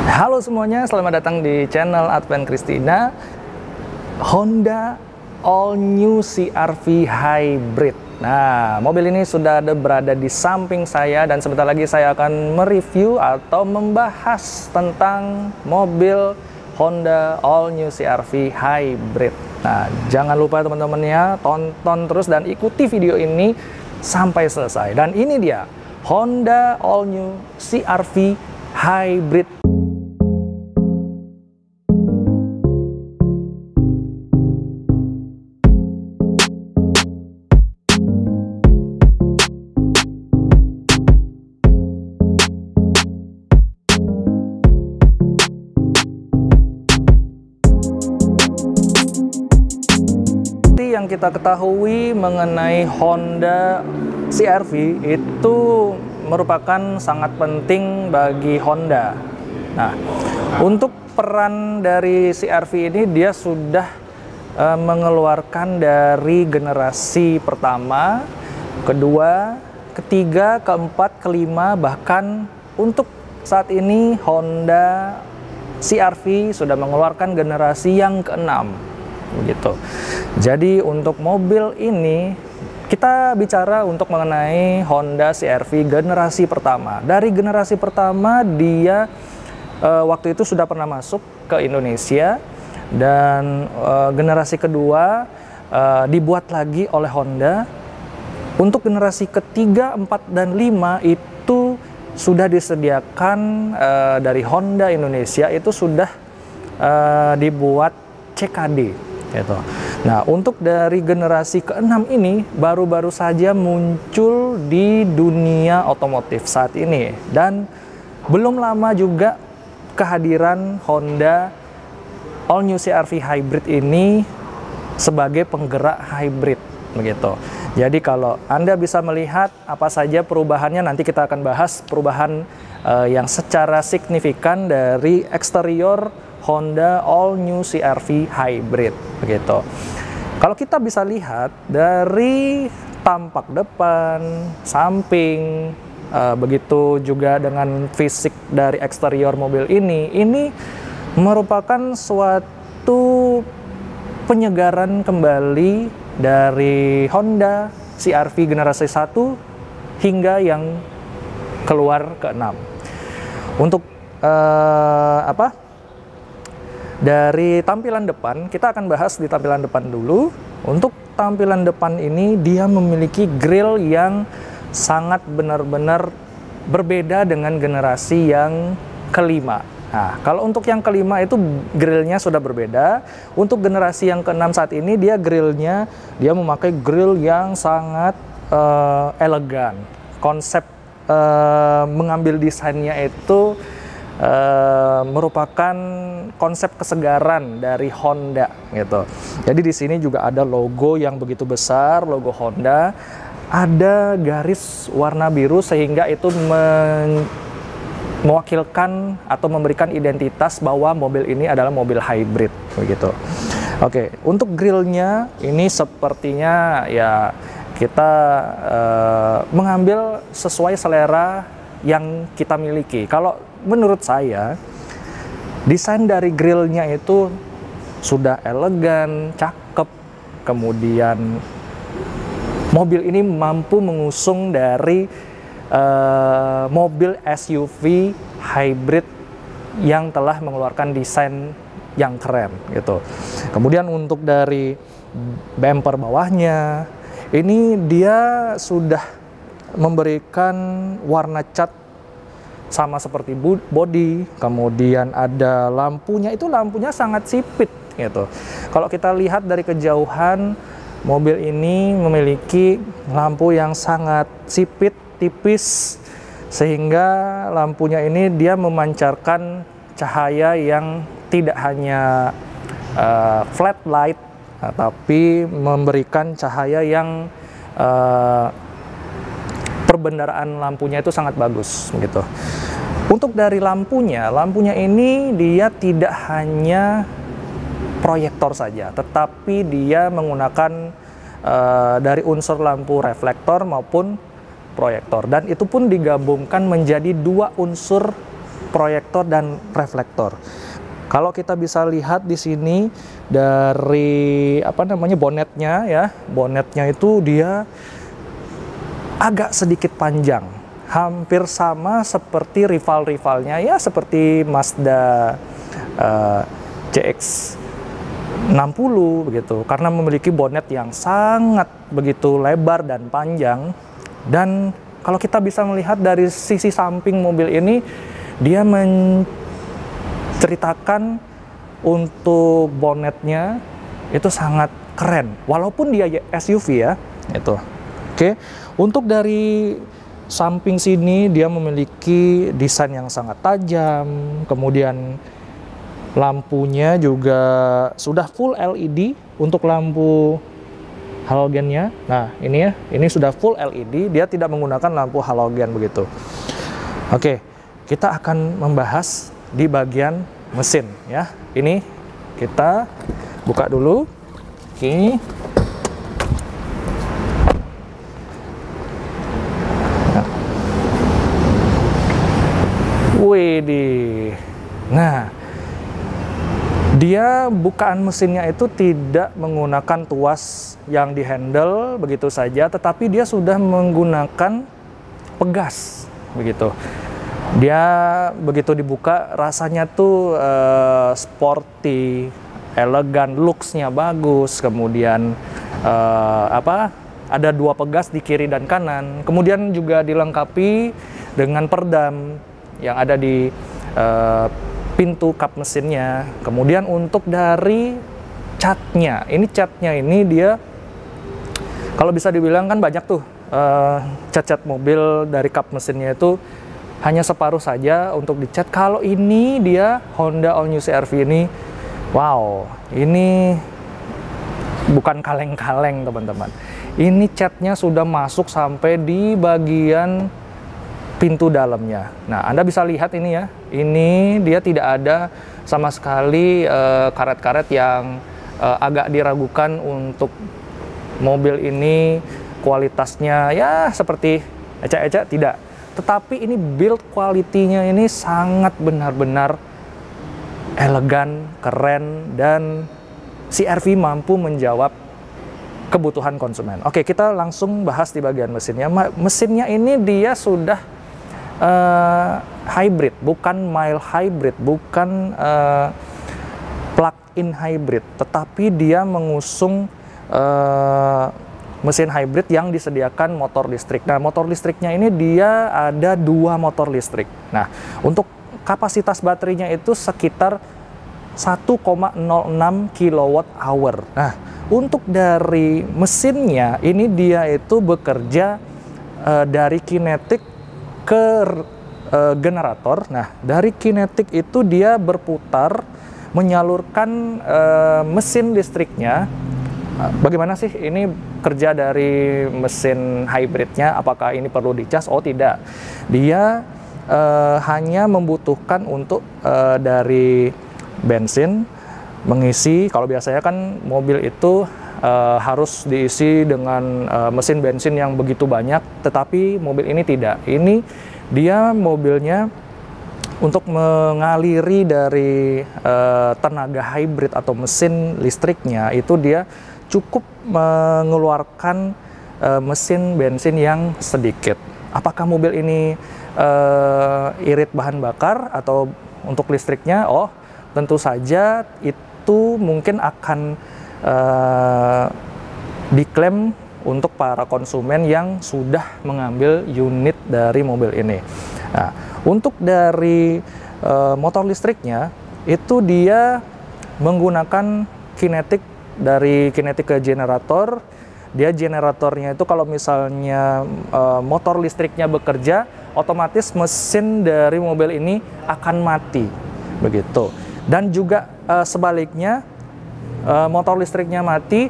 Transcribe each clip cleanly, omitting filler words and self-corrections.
Halo semuanya, selamat datang di channel Advent Christina. Honda All New CR-V Hybrid. Nah, mobil ini sudah berada di samping saya dan sebentar lagi saya akan mereview atau membahas tentang mobil Honda All New CR-V Hybrid. Nah, jangan lupa teman-teman ya, tonton terus dan ikuti video ini sampai selesai. Dan ini dia Honda All New CR-V Hybrid. Yang kita ketahui mengenai Honda CR-V itu merupakan sangat penting bagi Honda. Nah, untuk peran dari CR-V ini dia sudah mengeluarkan dari generasi pertama, kedua, ketiga, keempat, kelima, bahkan untuk saat ini Honda CR-V sudah mengeluarkan generasi yang keenam. Begitu. Jadi untuk mobil ini kita bicara untuk mengenai Honda CR-V generasi pertama. Dari generasi pertama dia waktu itu sudah pernah masuk ke Indonesia dan generasi kedua dibuat lagi oleh Honda. Untuk generasi ketiga, 4 dan 5 itu sudah disediakan dari Honda Indonesia, itu sudah dibuat CKD. Gitu. Nah, untuk dari generasi ke-6 ini baru-baru saja muncul di dunia otomotif saat ini dan belum lama juga kehadiran Honda All New CR-V Hybrid ini sebagai penggerak hybrid begitu. Jadi kalau Anda bisa melihat apa saja perubahannya, nanti kita akan bahas perubahan yang secara signifikan dari eksterior Honda All New CR-V Hybrid begitu. Kalau kita bisa lihat dari tampak depan, samping, begitu juga dengan fisik dari eksterior mobil ini merupakan suatu penyegaran kembali dari Honda CR-V generasi 1 hingga yang keluar ke-6. Untuk dari tampilan depan, kita akan bahas di tampilan depan dulu. Untuk tampilan depan ini, dia memiliki grill yang sangat benar-benar berbeda dengan generasi yang kelima. Nah, kalau untuk yang kelima itu grillnya sudah berbeda. Untuk generasi yang keenam saat ini, dia grillnya, dia memakai grill yang sangat elegan. Konsep mengambil desainnya itu merupakan konsep kesegaran dari Honda gitu. Jadi di sini juga ada logo yang begitu besar, logo Honda. Ada garis warna biru sehingga itu mewakilkan atau memberikan identitas bahwa mobil ini adalah mobil hybrid begitu. Oke, untuk grillnya ini sepertinya ya kita mengambil sesuai selera yang kita miliki. Kalau menurut saya desain dari grillnya itu sudah elegan, cakep. Kemudian mobil ini mampu mengusung dari mobil SUV hybrid yang telah mengeluarkan desain yang keren gitu. Kemudian untuk dari bumper bawahnya ini dia sudah memberikan warna cat sama seperti body, kemudian ada lampunya, itu lampunya sangat sipit gitu. Kalau kita lihat dari kejauhan, mobil ini memiliki lampu yang sangat sipit, tipis, sehingga lampunya ini dia memancarkan cahaya yang tidak hanya flat light, tapi memberikan cahaya yang perbendaraan lampunya itu sangat bagus gitu. Untuk dari lampunya ini dia tidak hanya proyektor saja, tetapi dia menggunakan dari unsur lampu reflektor maupun proyektor, dan itu pun digabungkan menjadi dua unsur proyektor dan reflektor. Kalau kita bisa lihat di sini dari bonetnya ya, bonetnya itu dia agak sedikit panjang, hampir sama seperti rival-rivalnya ya, seperti Mazda CX-60 begitu, karena memiliki bonet yang sangat begitu lebar dan panjang. Dan kalau kita bisa melihat dari sisi samping mobil ini, dia menceritakan untuk bonetnya itu sangat keren, walaupun dia SUV ya, itu. Oke, untuk dari samping sini dia memiliki desain yang sangat tajam, kemudian lampunya juga sudah full LED untuk lampu halogennya. Nah, ini ya, ini sudah full LED, dia tidak menggunakan lampu halogen begitu. Oke, kita akan membahas di bagian mesin ya. Ini kita buka dulu. Oke. Widih. Nah, dia bukaan mesinnya itu tidak menggunakan tuas yang dihandle begitu saja, tetapi dia sudah menggunakan pegas begitu. Dia begitu dibuka rasanya tuh sporty, elegan, looks-nya bagus. Kemudian ada dua pegas di kiri dan kanan. Kemudian juga dilengkapi dengan peredam yang ada di pintu kap mesinnya. Kemudian untuk dari catnya ini dia kalau bisa dibilang kan banyak tuh cat-cat mobil dari kap mesinnya itu hanya separuh saja untuk dicat. Kalau ini dia Honda All New CR-V ini, wow, ini bukan kaleng-kaleng teman-teman. Ini catnya sudah masuk sampai di bagian pintu dalamnya. Nah, Anda bisa lihat ini ya, ini dia tidak ada sama sekali karet-karet yang agak diragukan untuk mobil ini kualitasnya ya seperti ecek-ecek, tidak. Tetapi ini build quality-nya ini sangat benar-benar elegan, keren, dan CR-V mampu menjawab kebutuhan konsumen. Oke, kita langsung bahas di bagian mesinnya. Mesinnya ini dia sudah hybrid, bukan mild hybrid, bukan plug-in hybrid, tetapi dia mengusung mesin hybrid yang disediakan motor listrik. Nah, motor listriknya ini dia ada 2 motor listrik. Nah, untuk kapasitas baterainya itu sekitar 1,06 kWh. Nah, untuk dari mesinnya ini dia itu bekerja dari kinetik ke generator. Nah, dari kinetik itu dia berputar menyalurkan mesin listriknya. Bagaimana sih ini kerja dari mesin hybridnya? Apakah ini perlu dicas? Oh, tidak. Dia hanya membutuhkan untuk dari bensin mengisi. Kalau biasanya kan mobil itu harus diisi dengan mesin bensin yang begitu banyak, tetapi mobil ini tidak. Ini dia mobilnya untuk mengaliri dari tenaga hybrid atau mesin listriknya itu dia cukup mengeluarkan mesin bensin yang sedikit. Apakah mobil ini irit bahan bakar atau untuk listriknya? Oh, tentu saja itu mungkin akan diklaim untuk para konsumen yang sudah mengambil unit dari mobil ini. Nah, untuk dari motor listriknya itu dia menggunakan kinetik, dari kinetik ke generator. Dia generatornya itu kalau misalnya motor listriknya bekerja, otomatis mesin dari mobil ini akan mati begitu. Dan juga sebaliknya, motor listriknya mati,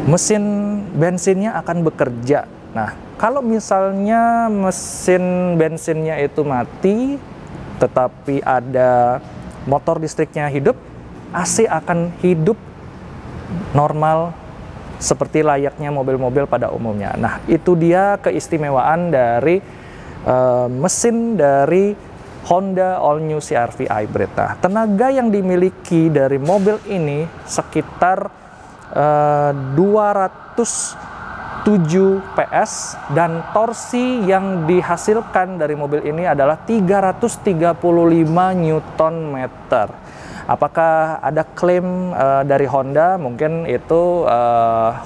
mesin bensinnya akan bekerja. Nah, kalau misalnya mesin bensinnya itu mati tetapi ada motor listriknya hidup, AC akan hidup normal seperti layaknya mobil-mobil pada umumnya. Nah, itu dia keistimewaan dari mesin dari Honda All New CR-V Hybrid. Nah, tenaga yang dimiliki dari mobil ini sekitar 207 PS dan torsi yang dihasilkan dari mobil ini adalah 335 Nm. Apakah ada klaim dari Honda? Mungkin itu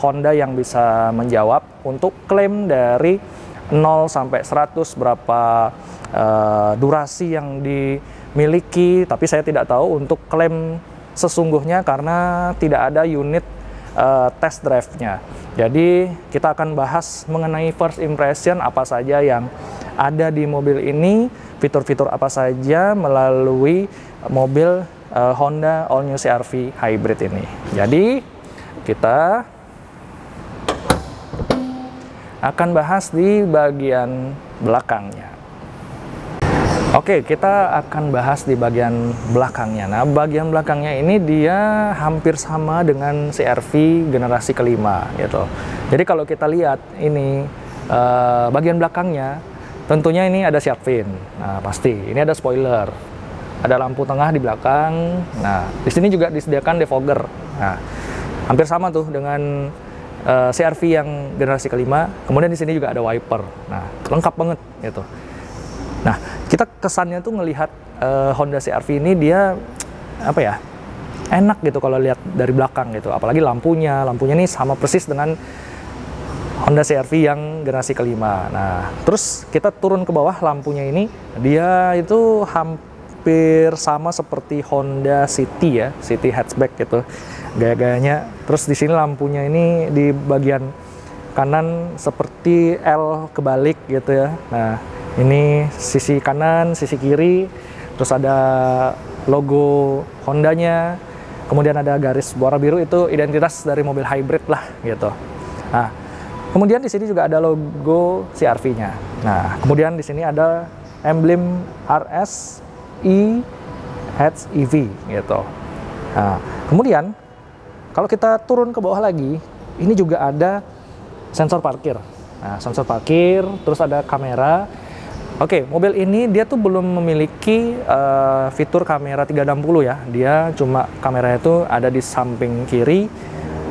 Honda yang bisa menjawab untuk klaim dari 0 sampai 100 berapa durasi yang dimiliki, tapi saya tidak tahu untuk klaim sesungguhnya karena tidak ada unit test drive-nya. Jadi kita akan bahas mengenai first impression apa saja yang ada di mobil ini, fitur-fitur apa saja melalui mobil Honda All New CR-V Hybrid ini. Jadi kita akan bahas di bagian belakangnya. Oke, kita akan bahas di bagian belakangnya. Nah, bagian belakangnya ini dia hampir sama dengan CR-V generasi kelima gitu. Jadi kalau kita lihat ini bagian belakangnya, tentunya ini ada shark fin. Nah, pasti ini ada spoiler, ada lampu tengah di belakang. Nah, di sini juga disediakan defogger. Nah, hampir sama tuh dengan CR-V yang generasi kelima. Kemudian di sini juga ada wiper. Nah, lengkap banget gitu. Nah, kita kesannya tuh ngelihat Honda CR-V ini dia apa ya, enak gitu kalau lihat dari belakang gitu. Apalagi lampunya ini sama persis dengan Honda CR-V yang generasi kelima. Nah, terus kita turun ke bawah, lampunya ini dia itu hampir sama seperti Honda City ya, City hatchback gitu gaya-gayanya. Terus di sini lampunya ini di bagian kanan seperti L kebalik gitu ya. Nah, ini sisi kanan, sisi kiri, terus ada logo Hondanya, kemudian ada garis warna biru, itu identitas dari mobil hybrid lah gitu. Nah, kemudian di sini juga ada logo CR-V-nya. Nah, kemudian di sini ada emblem RS EV gitu. Nah, kemudian kalau kita turun ke bawah lagi, ini juga ada sensor parkir. Nah, sensor parkir, terus ada kamera. Oke, mobil ini dia tuh belum memiliki fitur kamera 360 ya. Dia cuma kameranya itu ada di samping kiri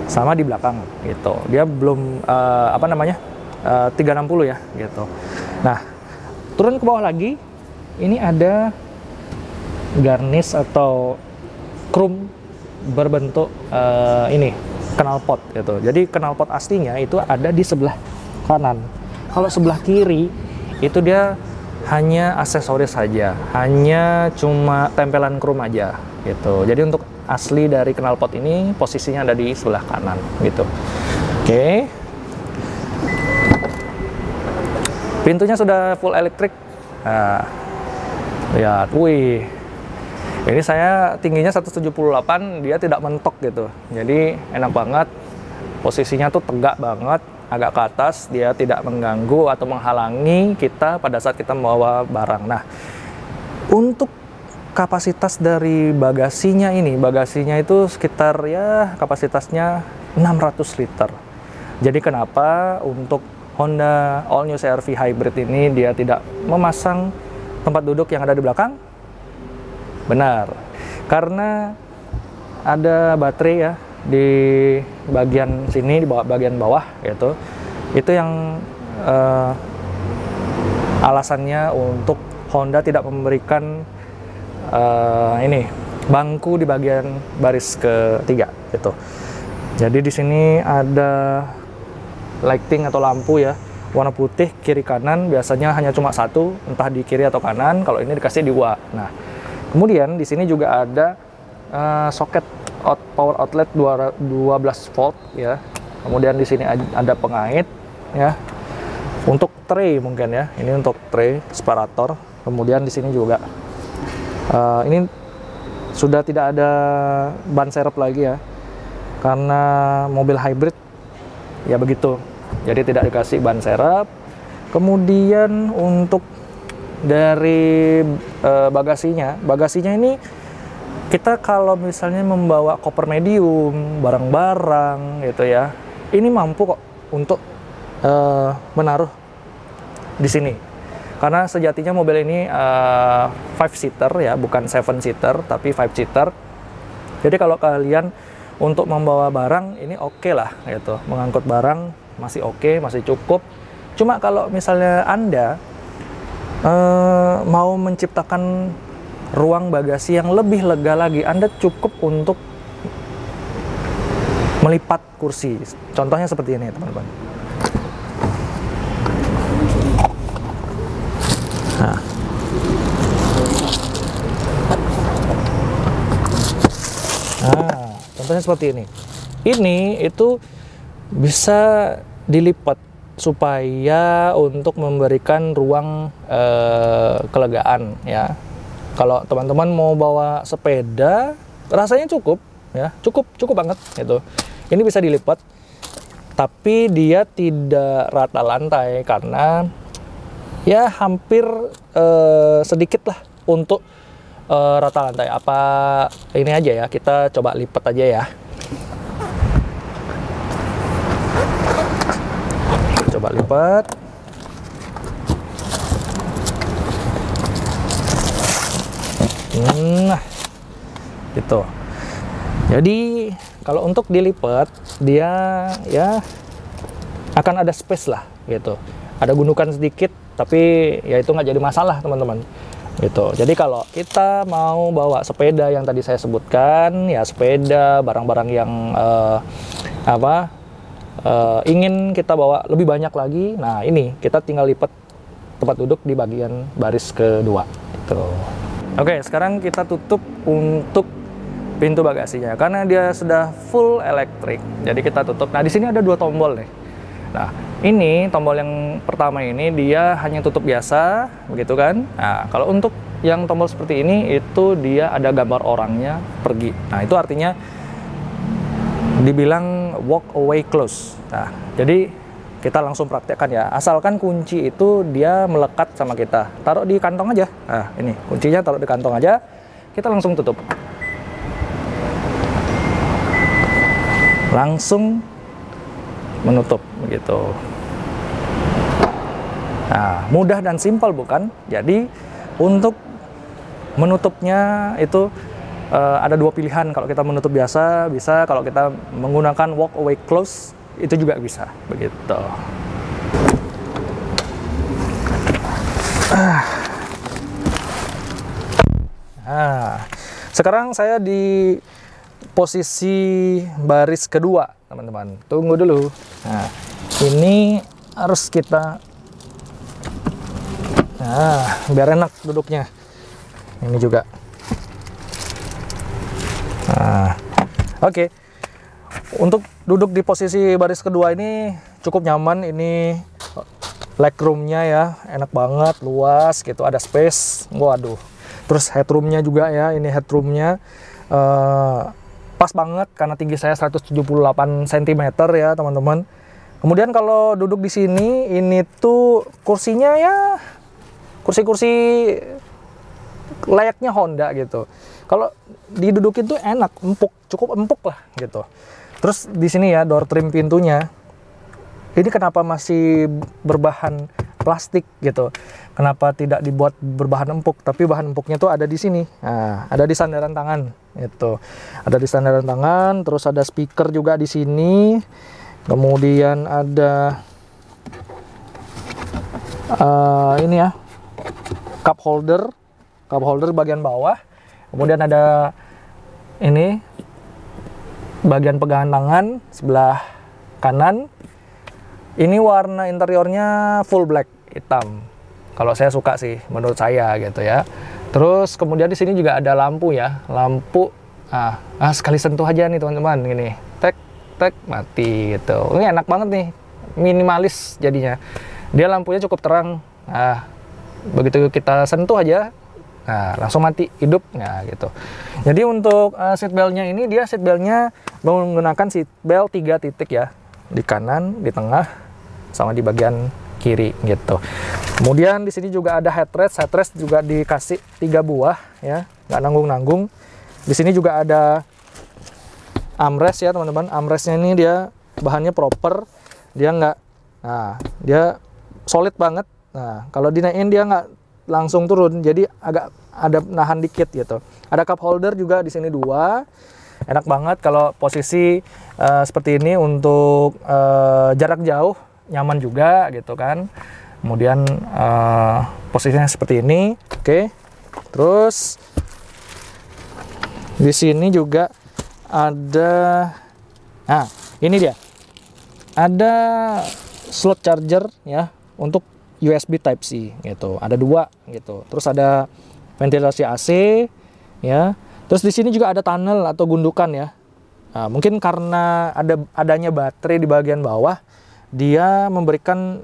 sama di belakang gitu. Dia belum 360 ya gitu. Nah, turun ke bawah lagi, ini ada garnish atau chrome berbentuk ini knalpot gitu. Jadi knalpot aslinya itu ada di sebelah kanan. Kalau sebelah kiri itu dia hanya aksesoris saja, hanya cuma tempelan chrome aja gitu. Jadi untuk asli dari knalpot ini posisinya ada di sebelah kanan gitu. Oke. Pintunya sudah full elektrik. Nah, lihat, wih. Ini saya tingginya 178, dia tidak mentok gitu. Jadi enak banget. Posisinya tuh tegak banget. Agak ke atas, dia tidak mengganggu atau menghalangi kita pada saat kita membawa barang. Nah, untuk kapasitas dari bagasinya itu sekitar ya kapasitasnya 600 liter. Jadi kenapa untuk Honda All New CR-V Hybrid ini dia tidak memasang tempat duduk yang ada di belakang? Benar, karena ada baterai ya di bagian sini, di bagian bawah gitu. Itu yang alasannya untuk Honda tidak memberikan ini bangku di bagian baris ketiga gitu. Jadi di sini ada lighting atau lampu ya, warna putih kiri kanan, biasanya hanya cuma satu, entah di kiri atau kanan. Kalau ini dikasih dua. Nah, kemudian di sini juga ada soket power outlet 12 volt ya. Kemudian di sini ada pengait ya. Untuk tray mungkin ya. Ini untuk tray separator. Kemudian di sini juga ini sudah tidak ada ban serep lagi ya. Karena mobil hybrid ya begitu. Jadi tidak dikasih ban serep. Kemudian untuk dari bagasinya ini kita kalau misalnya membawa koper medium, barang-barang gitu ya, ini mampu kok untuk menaruh di sini. karena sejatinya mobil ini 5-seater ya, bukan 7-seater tapi 5-seater. Jadi kalau kalian untuk membawa barang ini oke lah gitu, mengangkut barang masih oke, masih cukup. Cuma kalau misalnya Anda mau menciptakan ruang bagasi yang lebih lega lagi, Anda cukup untuk melipat kursi. Contohnya seperti ini, teman-teman. Nah, contohnya seperti ini. Ini itu bisa dilipat supaya untuk memberikan ruang kelegaan ya. Kalau teman-teman mau bawa sepeda, rasanya cukup ya, cukup banget gitu. Ini bisa dilipat, tapi dia tidak rata lantai karena ya hampir sedikit lah untuk rata lantai. Apa ini aja ya, kita coba lipat aja ya. Coba lipat. Nah, gitu. Jadi kalau untuk dilipat, dia ya akan ada space lah gitu. Ada gundukan sedikit, tapi ya itu nggak jadi masalah teman-teman. Gitu. Jadi kalau kita mau bawa sepeda yang tadi saya sebutkan, ya sepeda, barang-barang yang ingin kita bawa lebih banyak lagi, nah ini kita tinggal lipat tempat duduk di bagian baris kedua. Gitu. Oke, sekarang kita tutup untuk pintu bagasinya karena dia sudah full elektrik. Jadi kita tutup. Nah, di sini ada 2 tombol nih. Nah, ini tombol yang pertama ini dia hanya tutup biasa, begitu kan? Nah, kalau untuk yang tombol seperti ini itu dia ada gambar orangnya pergi. Nah, itu artinya dibilang walk away close. Nah, jadi kita langsung praktekkan ya. Asalkan kunci itu dia melekat sama kita. Taruh di kantong aja. Nah, ini kuncinya taruh di kantong aja. Kita langsung tutup. Langsung menutup begitu. Nah, mudah dan simpel bukan? Jadi untuk menutupnya itu ada 2 pilihan. Kalau kita menutup biasa bisa, kalau kita menggunakan walk away close itu juga bisa begitu. Nah, sekarang saya di posisi baris kedua, teman-teman. Tunggu dulu. Nah, ini harus kita, biar enak duduknya. Ini juga. Nah, oke. Untuk duduk di posisi baris kedua ini cukup nyaman. Ini legroomnya ya, enak banget, luas gitu, ada space. Waduh. Terus headroomnya juga ya, ini headroomnya pas banget karena tinggi saya 178 cm ya teman-teman. Kemudian kalau duduk di sini, ini tuh kursinya ya kursi-kursi layaknya Honda gitu. Kalau didudukin tuh enak, empuk, cukup empuk lah gitu. Terus di sini ya door trim pintunya. Ini kenapa masih berbahan plastik gitu? Kenapa tidak dibuat berbahan empuk? Tapi bahan empuknya tuh ada di sini. Nah, ada di sandaran tangan gitu. Ada di sandaran tangan, terus ada speaker juga di sini. Kemudian ada ini ya, cup holder bagian bawah. Kemudian ada ini bagian pegangan tangan sebelah kanan. Ini warna interiornya full black, hitam. Kalau saya suka sih, menurut saya gitu ya. Terus kemudian di sini juga ada lampu ya, lampu. Sekali sentuh aja nih teman-teman, gini, tek mati gitu. Ini enak banget nih, minimalis jadinya. Dia lampunya cukup terang. Begitu kita sentuh aja, langsung mati, hidup, gitu. Jadi untuk seat beltnya ini, dia seat beltnya menggunakan seat belt 3 titik ya, di kanan, di tengah, sama di bagian kiri gitu. Kemudian di sini juga ada headrest juga dikasih 3 buah ya, nggak nanggung-nanggung. Di sini juga ada armrest ya teman-teman. Armrestnya ini dia bahannya proper, dia nggak, dia solid banget. Nah, kalau dinaikin dia nggak langsung turun, jadi agak ada nahan dikit gitu. Ada cup holder juga di sini 2. Enak banget kalau posisi seperti ini untuk jarak jauh, nyaman juga gitu kan. Kemudian posisinya seperti ini. Oke. Terus di sini juga ada, nah ini dia, ada slot charger ya untuk USB Type C gitu, ada 2 gitu. Terus ada ventilasi AC ya. Terus di sini juga ada tunnel atau gundukan ya. Nah, mungkin karena adanya baterai di bagian bawah, dia memberikan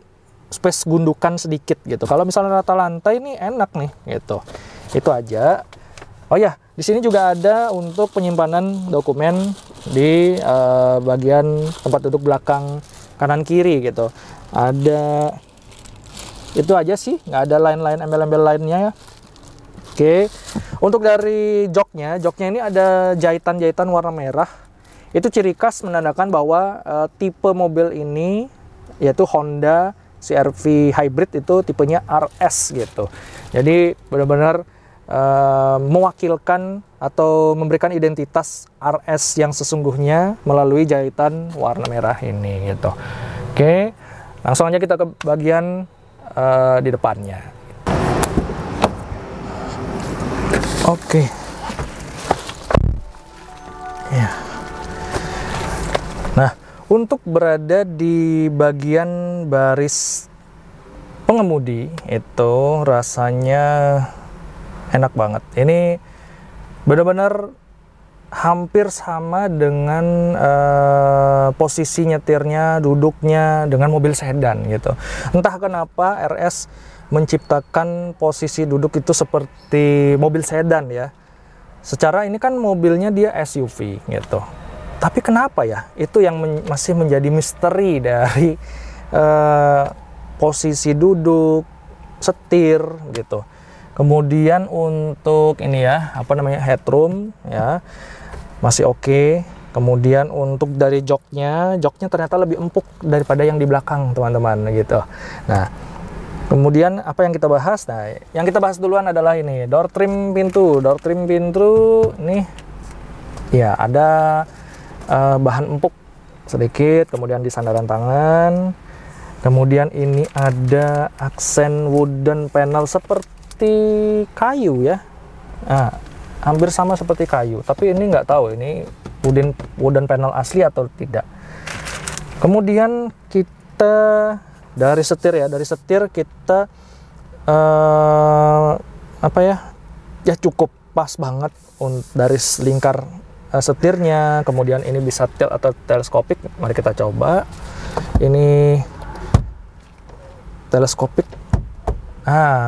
space gundukan sedikit gitu. Kalau misalnya rata lantai ini enak nih gitu. Itu aja. Oh ya, di sini juga ada untuk penyimpanan dokumen di bagian tempat duduk belakang kanan kiri gitu. Ada itu aja sih, nggak ada lain-lain embel-embel lainnya ya. Oke, untuk dari joknya ini ada jahitan-jahitan warna merah. Itu ciri khas menandakan bahwa tipe mobil ini yaitu Honda CR-V Hybrid itu tipenya RS gitu. Jadi benar-benar mewakilkan atau memberikan identitas RS yang sesungguhnya melalui jahitan warna merah ini gitu. Oke, langsung aja kita ke bagian di depannya. Oke. Ya. Nah, untuk berada di bagian baris pengemudi itu rasanya enak banget. Ini benar-benar hampir sama dengan posisi nyetirnya, duduknya dengan mobil sedan gitu. Entah kenapa RS menciptakan posisi duduk itu seperti mobil sedan ya. Secara ini kan mobilnya dia SUV gitu. Tapi kenapa ya? Itu yang masih menjadi misteri dari posisi duduk, setir gitu. Kemudian untuk ini ya, apa namanya, headroom ya, masih oke. Kemudian untuk dari joknya ternyata lebih empuk daripada yang di belakang teman-teman gitu. Nah, kemudian apa yang kita bahas? Nah, yang kita bahas duluan adalah ini, door trim pintu. Door trim pintu nih ya ada bahan empuk sedikit, kemudian di sandaran tangan. Kemudian ini ada aksen wooden panel seperti kayu ya. Nah, hampir sama seperti kayu, tapi ini nggak tahu ini wooden panel asli atau tidak. Kemudian kita dari setir ya, dari setir kita apa ya, ya cukup pas banget dari lingkar setirnya. Kemudian ini bisa tilt atau teleskopik. Mari kita coba. Ini teleskopik,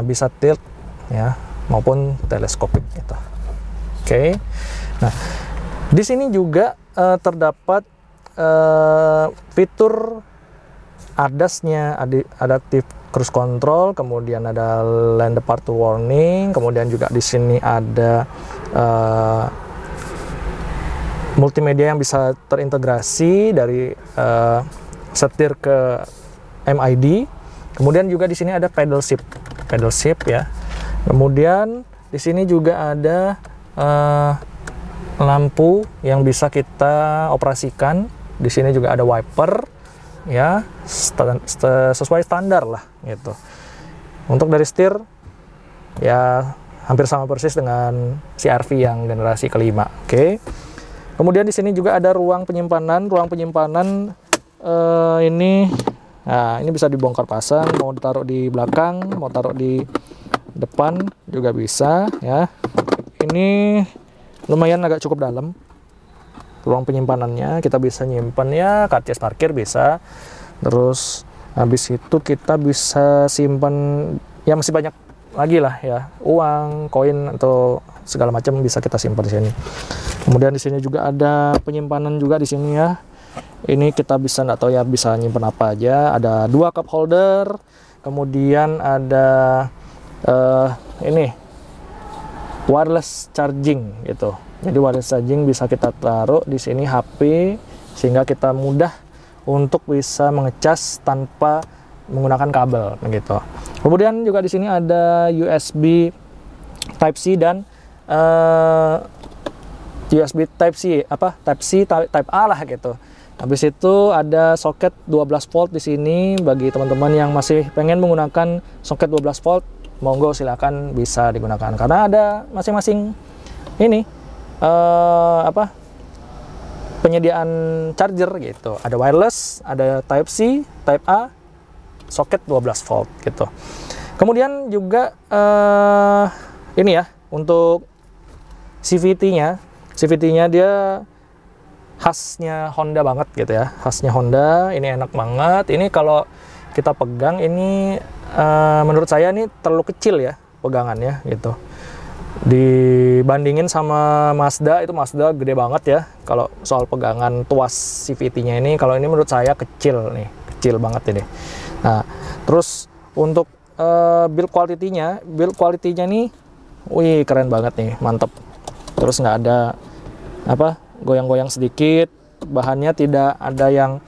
bisa tilt ya maupun teleskopik gitu. Oke. Nah, di sini juga terdapat fitur ADAS-nya, adaptive cruise control, kemudian ada lane departure warning, kemudian juga di sini ada multimedia yang bisa terintegrasi dari setir ke MID. Kemudian juga di sini ada pedal shift ya. Kemudian di sini juga ada lampu yang bisa kita operasikan. Di sini juga ada wiper ya, sesuai standar lah gitu. Untuk dari setir ya hampir sama persis dengan CR-V yang generasi kelima. Oke. Kemudian di sini juga ada ruang penyimpanan. Ini, nah ini bisa dibongkar pasang, mau ditaruh di belakang, mau taruh di depan juga bisa ya. Ini lumayan agak cukup dalam ruang penyimpanannya, kita bisa nyimpan ya karcis parkir bisa. Terus habis itu kita bisa simpan ya masih banyak lagi lah ya, uang, koin atau segala macam bisa kita simpan di sini. Kemudian di sini juga ada penyimpanan juga di sini ya. Ini kita bisa nggak tahu ya bisa nyimpan apa aja. Ada 2 cup holder, kemudian ada ini wireless charging gitu. Jadi wireless charging bisa kita taruh di sini HP sehingga kita mudah untuk bisa mengecas tanpa menggunakan kabel gitu. Kemudian juga di sini ada USB Type C dan USB Type C, Type A lah gitu. Habis itu ada soket 12 volt di sini. Bagi teman-teman yang masih pengen menggunakan soket 12 volt, monggo silakan bisa digunakan karena ada masing-masing ini penyediaan charger gitu. Ada wireless, ada Type C, Type A, soket 12 volt gitu. Kemudian juga ini ya, untuk CVT-nya dia khasnya Honda banget gitu ya. Khasnya Honda, ini enak banget. Ini kalau kita pegang ini menurut saya ini terlalu kecil ya pegangannya gitu. Dibandingin sama Mazda, itu Mazda gede banget ya. Kalau soal pegangan tuas CVT-nya ini, kalau ini menurut saya kecil nih, kecil banget ini. Nah, terus untuk build quality-nya nih, wih keren banget nih, mantep. Terus nggak ada goyang-goyang sedikit, bahannya tidak ada yang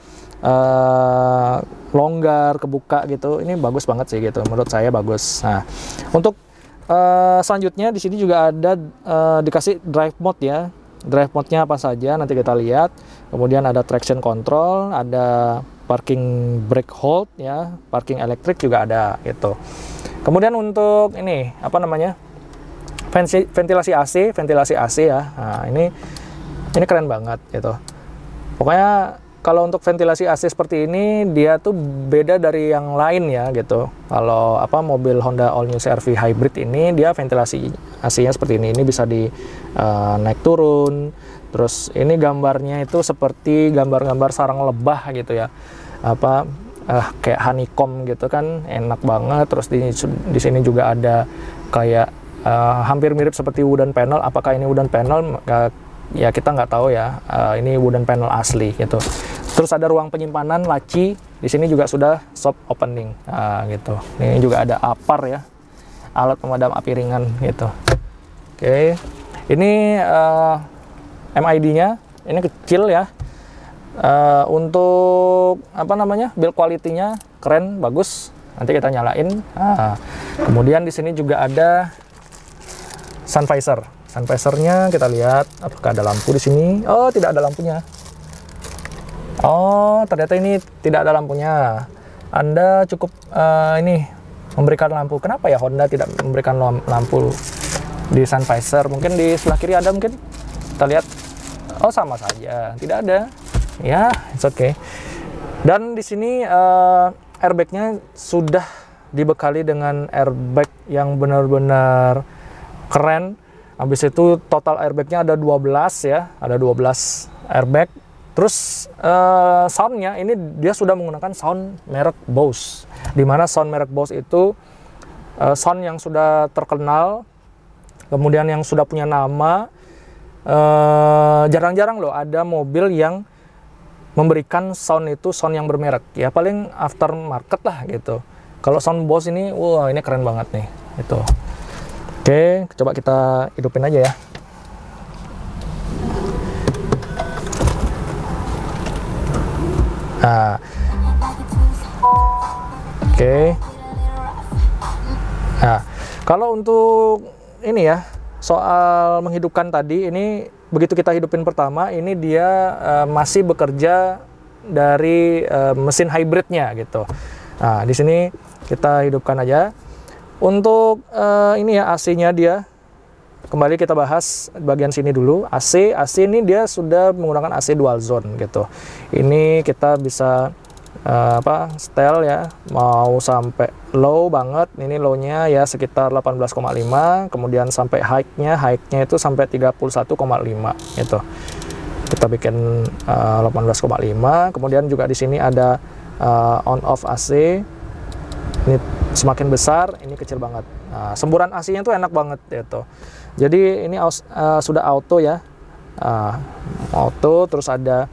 longgar, kebuka gitu. Ini bagus banget sih gitu, menurut saya bagus. Nah, untuk selanjutnya di sini juga ada dikasih drive mode ya. Drive mode-nya apa saja nanti kita lihat. Kemudian ada traction control, ada parking brake hold ya, parking elektrik juga ada gitu. Kemudian untuk ini ventilasi AC ya. Nah, ini keren banget gitu. Pokoknya kalau untuk ventilasi AC seperti ini, dia tuh beda dari yang lain ya gitu. Kalau mobil Honda All New CR-V Hybrid ini, dia ventilasi AC-nya seperti ini. Ini bisa di naik turun. Terus ini gambarnya itu seperti gambar-gambar sarang lebah gitu ya. Kayak honeycomb gitu kan, enak banget. Terus di sini juga ada kayak hampir mirip seperti wooden panel. Apakah ini wooden panel? Ya kita nggak tahu ya. Ini wooden panel asli gitu. Terus ada ruang penyimpanan laci. Di sini juga sudah soft opening. Nah, gitu. Ini juga ada APAR ya, alat pemadam api ringan gitu. Oke. Ini MID-nya ini kecil ya. Untuk build quality-nya keren, bagus. Nanti kita nyalain. Nah, kemudian di sini juga ada sun visor. Sun visor-nya kita lihat apakah ada lampu di sini. Oh, tidak ada lampunya. Oh, ternyata ini tidak ada lampunya. Anda cukup memberikan lampu. Kenapa ya Honda tidak memberikan lampu di sun visor? Mungkin di sebelah kiri ada mungkin. Kita lihat. Oh, sama saja. Tidak ada. Ya, it's okay. Dan di sini airbag-nya sudah dibekali dengan airbag yang benar-benar keren. Habis itu total airbag-nya ada 12 ya, ada 12 airbag. Terus sound-nya ini dia sudah menggunakan sound merek Bose. Dimana sound merek Bose itu sound yang sudah terkenal, kemudian yang sudah punya nama. Jarang-jarang loh ada mobil yang memberikan sound yang bermerek. Ya paling aftermarket lah gitu. Kalau sound Bose ini, wah ini keren banget nih. Itu. Oke, coba kita hidupin aja ya. Nah, oke. Nah, kalau untuk ini ya, soal menghidupkan tadi, ini begitu kita hidupin pertama, ini dia masih bekerja dari mesin hybridnya gitu. Nah, di sini kita hidupkan aja. Untuk ini ya AC-nya dia, kembali kita bahas bagian sini dulu. AC ini dia sudah menggunakan AC dual zone gitu. Ini kita bisa setel ya, mau sampai low banget. Ini low-nya ya sekitar 18,5, kemudian sampai high-nya itu sampai 31,5 gitu. Kita bikin 18,5. Kemudian juga di sini ada on off AC. Ini semakin besar, ini kecil banget. Nah, semburan AC-nya tuh enak banget gitu. Jadi ini sudah auto ya. Auto, terus ada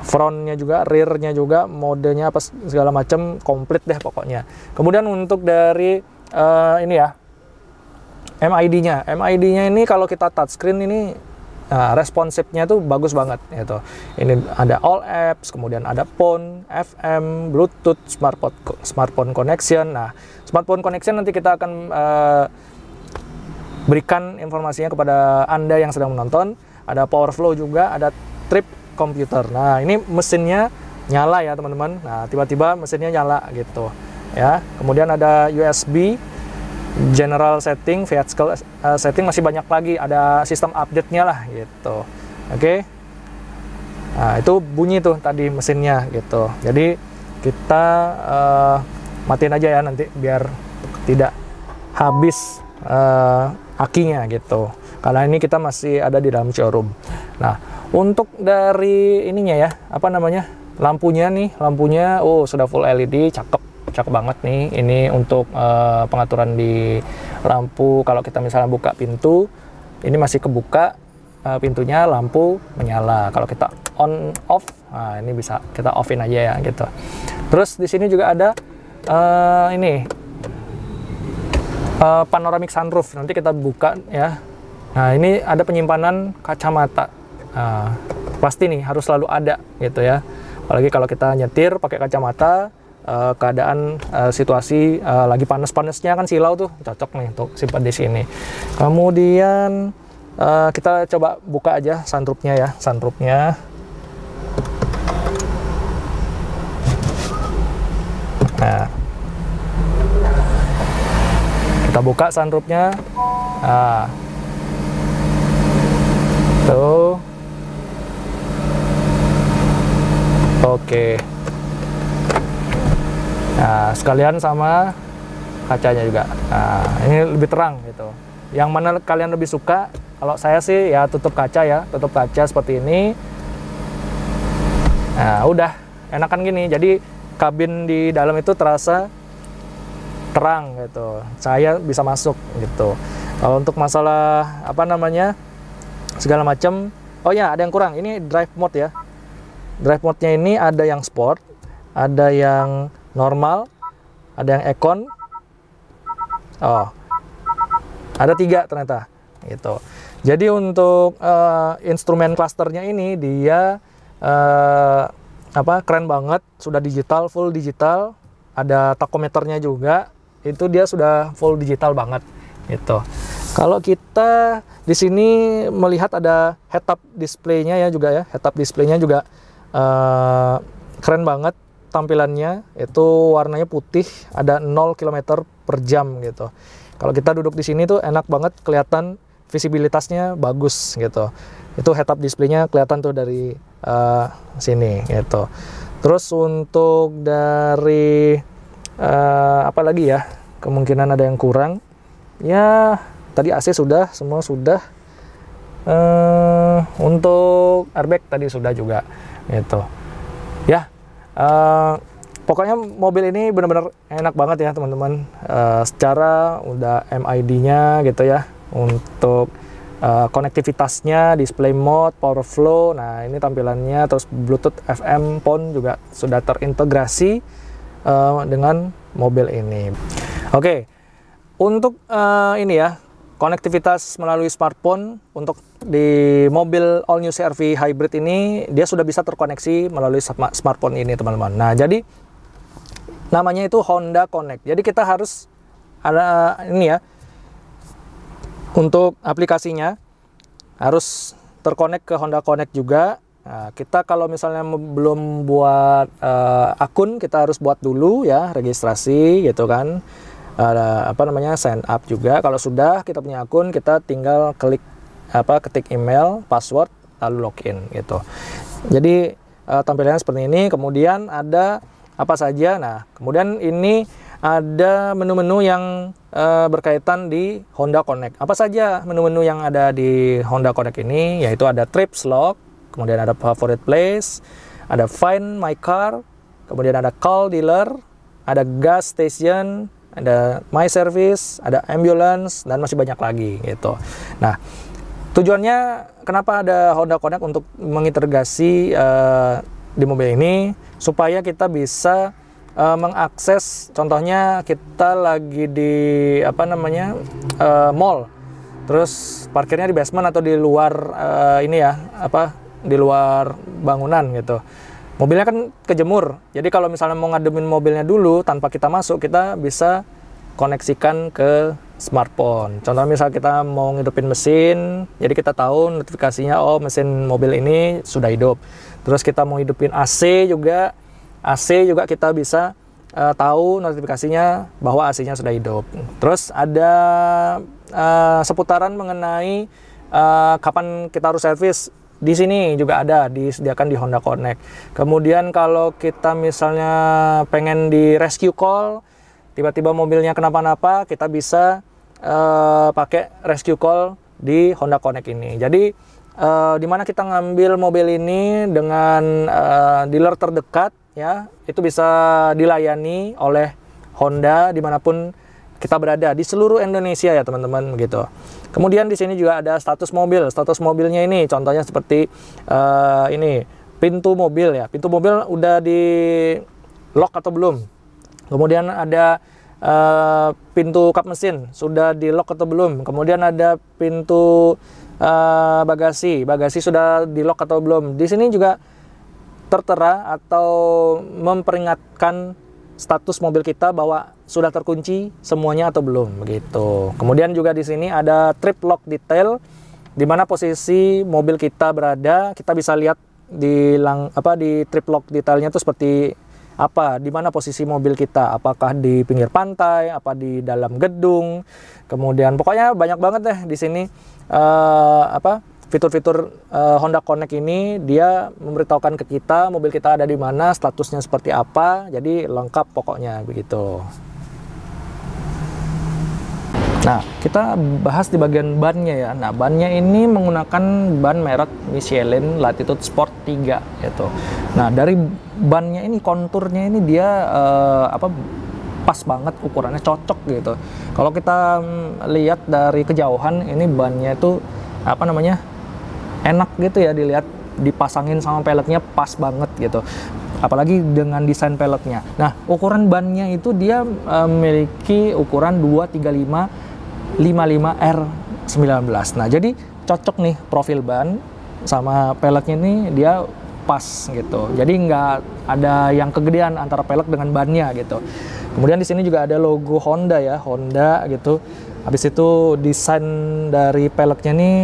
frontnya juga, rearnya juga, modenya apa segala macam komplit deh pokoknya. Kemudian untuk dari ini ya, MID-nya ini kalau kita touchscreen ini responsifnya tuh bagus banget gitu. Ini ada all apps, kemudian ada phone, FM, Bluetooth, smartphone connection. Nah, smartphone connection nanti kita akan berikan informasinya kepada Anda yang sedang menonton. Ada power flow juga, ada trip komputer. Nah, ini mesinnya nyala ya teman-teman. Nah, tiba-tiba mesinnya nyala gitu ya. Kemudian ada USB, general setting, vehicle setting, masih banyak lagi. Ada sistem update-nya lah gitu. Oke. Nah, itu bunyi tuh tadi mesinnya gitu. Jadi kita matiin aja ya nanti biar tidak habis akinya gitu. Karena ini kita masih ada di dalam showroom. Nah, untuk dari ininya ya, apa namanya, lampunya nih, lampunya sudah full LED, cakep banget nih. Ini untuk pengaturan di lampu. Kalau kita misalnya buka pintu, ini masih kebuka pintunya, lampu menyala. Kalau kita on off, nah ini bisa kita offin aja ya gitu. Terus di sini juga ada ini panoramic sunroof. Nanti kita buka ya. Nah, ini ada penyimpanan kacamata. Pasti nih harus selalu ada gitu ya. Apalagi kalau kita nyetir pakai kacamata, keadaan situasi lagi panas-panasnya kan silau tuh, cocok nih untuk simpan di sini. Kemudian kita coba buka aja sunroofnya ya, sunroofnya. Nah, kita buka sunroofnya. Nah, tuh, oke. Nah, sekalian sama kacanya juga. Nah, ini lebih terang gitu. Yang mana kalian lebih suka? Kalau saya sih ya tutup kaca ya, tutup kaca seperti ini. Nah, udah enakan gini. Jadi kabin di dalam itu terasa terang gitu. Saya bisa masuk gitu. Kalau untuk masalah apa namanya, segala macam, oh ya ada yang kurang. Ini drive mode ya. Drive mode-nya ini ada yang sport, ada yang normal, ada yang econ. Oh, ada 3 ternyata gitu. Jadi untuk instrumen clusternya ini dia keren banget, sudah digital, full digital. Ada tachometernya juga, itu dia sudah full digital banget gitu. Kalau kita di sini melihat ada head-up display-nya ya juga ya, head-up display-nya juga keren banget tampilannya. Itu warnanya putih, ada 0 km per jam gitu. Kalau kita duduk di sini tuh enak banget, kelihatan visibilitasnya bagus gitu. Itu head-up display-nya kelihatan tuh dari sini gitu. Terus untuk dari apa lagi ya, kemungkinan ada yang kurang ya. Tadi AC sudah, semua sudah. Untuk airbag tadi sudah juga gitu ya. Pokoknya mobil ini benar-benar enak banget ya teman-teman. Secara udah MID-nya gitu ya. Untuk konektivitasnya, display mode, power flow, nah ini tampilannya, terus Bluetooth, FM, phone juga sudah terintegrasi dengan mobil ini. Oke, untuk ini ya, konektivitas melalui smartphone untuk di mobil all new CR-V hybrid ini, dia sudah bisa terkoneksi melalui smartphone ini teman-teman. Nah, jadi namanya itu Honda Connect. Jadi kita harus ada ini ya, untuk aplikasinya harus terkonek ke Honda Connect juga. Nah, kita kalau misalnya belum buat akun, kita harus buat dulu ya, registrasi gitu kan. Ada apa namanya, sign up juga. Kalau sudah kita punya akun, kita tinggal klik ketik email, password, lalu login gitu. Jadi tampilannya seperti ini. Kemudian ada apa saja. Nah, kemudian ini ada menu-menu yang berkaitan di Honda Connect. Apa saja menu-menu yang ada di Honda Connect ini? Yaitu ada trips log, kemudian ada favorite place, ada find my car, kemudian ada call dealer, ada gas station, ada my service, ada ambulance, dan masih banyak lagi gitu. Nah, tujuannya kenapa ada Honda Connect untuk mengintegrasi di mobil ini, supaya kita bisa mengakses, contohnya kita lagi di apa namanya, mall. terus parkirnya di basement atau di luar ini ya, di luar bangunan gitu. Mobilnya kan kejemur, jadi kalau misalnya mau ngademin mobilnya dulu tanpa kita masuk, kita bisa koneksikan ke smartphone. Contohnya misal kita mau ngidupin mesin, jadi kita tahu notifikasinya, oh mesin mobil ini sudah hidup. Terus kita mau hidupin AC juga kita bisa tahu notifikasinya bahwa AC-nya sudah hidup. Terus ada seputaran mengenai kapan kita harus servis. Di sini juga ada disediakan di Honda Connect. Kemudian kalau kita misalnya pengen di rescue call, tiba-tiba mobilnya kenapa-napa, kita bisa pakai rescue call di Honda Connect ini. Jadi di mana kita ngambil mobil ini dengan dealer terdekat, ya, itu bisa dilayani oleh Honda dimanapun kita berada di seluruh Indonesia ya teman-teman gitu. Kemudian di sini juga ada status mobil. Status mobilnya ini contohnya seperti ini pintu mobil ya. Pintu mobil udah di lock atau belum. Kemudian ada pintu kap mesin sudah di lock atau belum. Kemudian ada pintu bagasi sudah di lock atau belum. Di sini juga tertera atau memperingatkan status mobil kita bahwa sudah terkunci semuanya atau belum begitu. Kemudian juga di sini ada trip lock detail, di mana posisi mobil kita berada, kita bisa lihat di trip lock detailnya itu seperti apa, di mana posisi mobil kita, apakah di pinggir pantai, apa di dalam gedung. Kemudian pokoknya banyak banget deh di sini fitur-fitur Honda Connect ini. Dia memberitahukan ke kita mobil kita ada di mana, statusnya seperti apa, jadi lengkap pokoknya begitu. Nah, kita bahas di bagian bannya ya. Nah, bannya ini menggunakan ban merek Michelin Latitude Sport 3 gitu. Nah, dari bannya ini, konturnya ini dia pas banget, ukurannya cocok gitu. Kalau kita lihat dari kejauhan, ini bannya itu enak gitu ya dilihat, dipasangin sama peleknya pas banget gitu. Apalagi dengan desain peleknya. Nah, ukuran bannya itu dia memiliki ukuran 235 55R19. Nah, jadi cocok nih profil ban sama peleknya ini, dia pas gitu. Jadi nggak ada yang kegedean antara pelek dengan bannya gitu. Kemudian di sini juga ada logo Honda ya, Honda gitu. Habis itu desain dari peleknya nih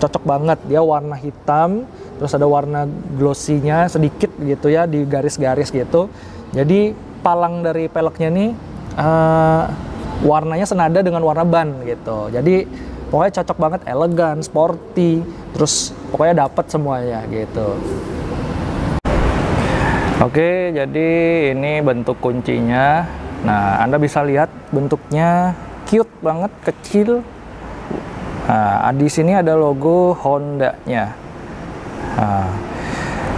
cocok banget. Dia warna hitam, terus ada warna glossy-nya sedikit gitu ya, di garis-garis gitu. Jadi palang dari peleknya nih warnanya senada dengan warna ban gitu. Jadi pokoknya cocok banget, elegan, sporty, terus pokoknya dapat semuanya gitu. Oke, jadi ini bentuk kuncinya. Nah, Anda bisa lihat bentuknya cute banget, kecil. Nah, di sini ada logo Honda-nya. Nah,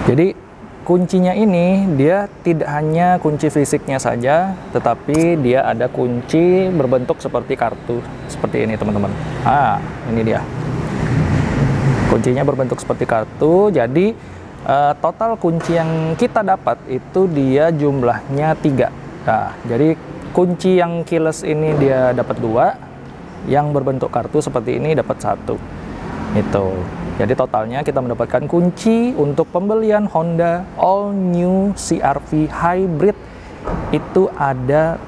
jadi kuncinya ini dia tidak hanya kunci fisiknya saja, tetapi dia ada kunci berbentuk seperti kartu seperti ini teman-teman. Ini dia. Kuncinya berbentuk seperti kartu. Jadi total kunci yang kita dapat itu dia jumlahnya 3. Nah, jadi kunci yang keyless ini dia dapat 2, yang berbentuk kartu seperti ini dapat 1. Itu. Jadi totalnya kita mendapatkan kunci untuk pembelian Honda All New CR-V Hybrid itu ada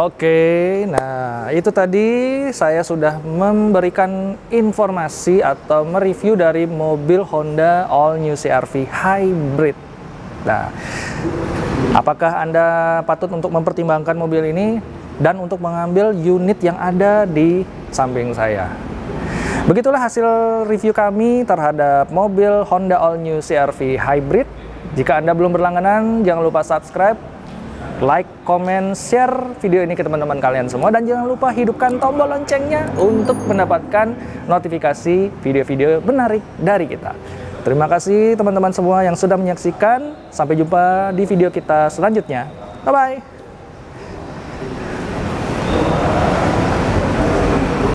Oke, nah itu tadi saya sudah memberikan informasi atau mereview dari mobil Honda All New CR-V Hybrid. Nah, apakah Anda patut untuk mempertimbangkan mobil ini dan untuk mengambil unit yang ada di samping saya? Begitulah hasil review kami terhadap mobil Honda All New CR-V Hybrid. Jika Anda belum berlangganan, jangan lupa subscribe, like, comment, share video ini ke teman-teman kalian semua, dan jangan lupa hidupkan tombol loncengnya untuk mendapatkan notifikasi video-video menarik dari kita. Terima kasih teman-teman semua yang sudah menyaksikan. Sampai jumpa di video kita selanjutnya. Bye-bye.